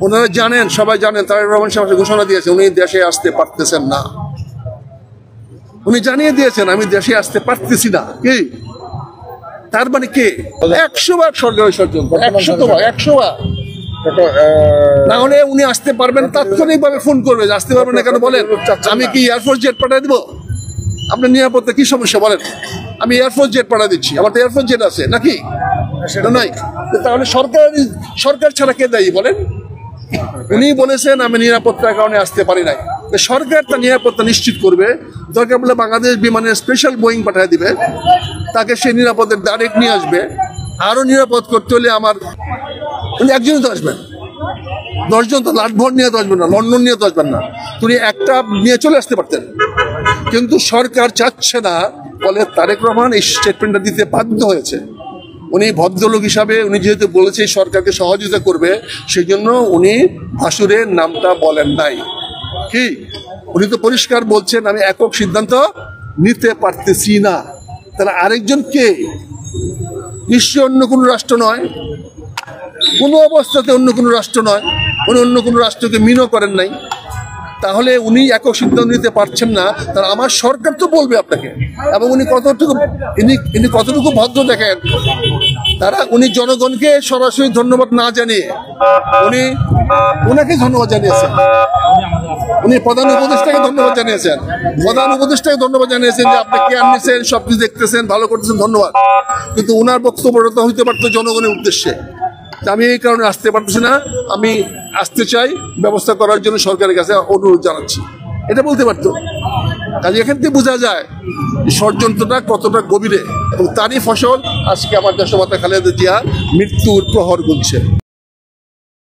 ওনারা জানেন, সবাই জানেন, তারেক রহমান সাহেব ঘোষণা দিয়েছে উনি দেশে আসতে পারতেছেন না। উনি জানিয়ে দিয়েছেন আমি দেশে আসতে পারতেছি না। কি তার মানে কে? 100 বার সরকারের ষড়যন্ত্র, 100 বার। না হলে উনি আসতে পারবেন, তাৎক্ষণিকভাবে ফোন করবে আসতে পারবেন না কেন বলেন? আমি কি এয়ারফোর্স জেট পাঠিয়ে দিব? আপনার নিরাপত্তা কি সমস্যা বলেন? আমি এয়ারফোর্স জেট পাঠিয়ে দিচ্ছি, আমার তো এয়ারফোর্স জেট আছে নাকি? সেটা নাই। তাহলে সরকার ছাড়া কে দায়ী বলেন? উনি বলেছেন আমি নিরাপত্তার কারণে আসতে পারি নাই। সরকার তার নিরাপত্তা নিশ্চিত করবে, দরকার বলে বাংলাদেশ বিমানের স্পেশাল বোয়িং পাঠিয়ে দিবে, তাকে সেই নিরাপত্তার ডাইরেক্ট নিয়ে আসবে। আরো নিরাপদ করতে হলে উনি একজনই তো আসবেন, 10 জন তো লাটভর নিয়ে তো আসবেন না, লন্ডন নিয়ে তো আসবেন না। তিনি একটা নিয়ে চলে আসতে পারতেন, কিন্তু সরকার চাচ্ছে না বলে তারেক রহমান এই স্টেটমেন্টটা দিতে বাধ্য হয়েছে। উনি ভদ্রলোক হিসাবে উনি যেহেতু বলেছে সরকারকে সহযোগিতা করবে, সেই জন্য উনি ভাসুরের নামটা বলেন নাই। কি উনি তো পরিষ্কার বলছেন আমি একক সিদ্ধান্ত নিতে পারতেছি না। তাহলে আরেকজন কে? নিশ্চয় অন্য কোনো রাষ্ট্র নয়, কোনো অবস্থাতে অন্য কোনো রাষ্ট্র নয়। উনি অন্য কোনো রাষ্ট্রকে মিনও করেন নাই। তাহলে উনি একক সিদ্ধান্ত নিতে পারছেন না, তাহলে আমার সরকার তো বলবে আপনাকে। এবং উনি কতটুকু ভদ্র দেখেন, উনি জনগণকে সরাসরি ধন্যবাদ না জানিয়ে ওনাকে ধন্যবাদ জানিয়েছেন। উনি প্রধান উপদেষ্টাকে ধন্যবাদ জানিয়েছেন, যে আপনি কেয়ার নিয়েছেন, সবকিছু দেখতেছেন, ভালো করতেছেন, ধন্যবাদ। কিন্তু ওনার বক্তব্যটা হইতে পারতো জনগণের উদ্দেশ্যে। আমি এই কারণে আসতে পারতেছি না, আমি আসতে চাই, ব্যবস্থা করার জন্য সরকারের কাছে অনুরোধ জানাচ্ছি, এটা বলতে পারতো। কাজে এখান থেকে বোঝা যায় ষড়যন্ত্রটা কতটা গভীরে, এবং তারই ফসল আজকে আমার দেশমাতা খালেদা জিয়া মৃত্যুর প্রহর গুনছে।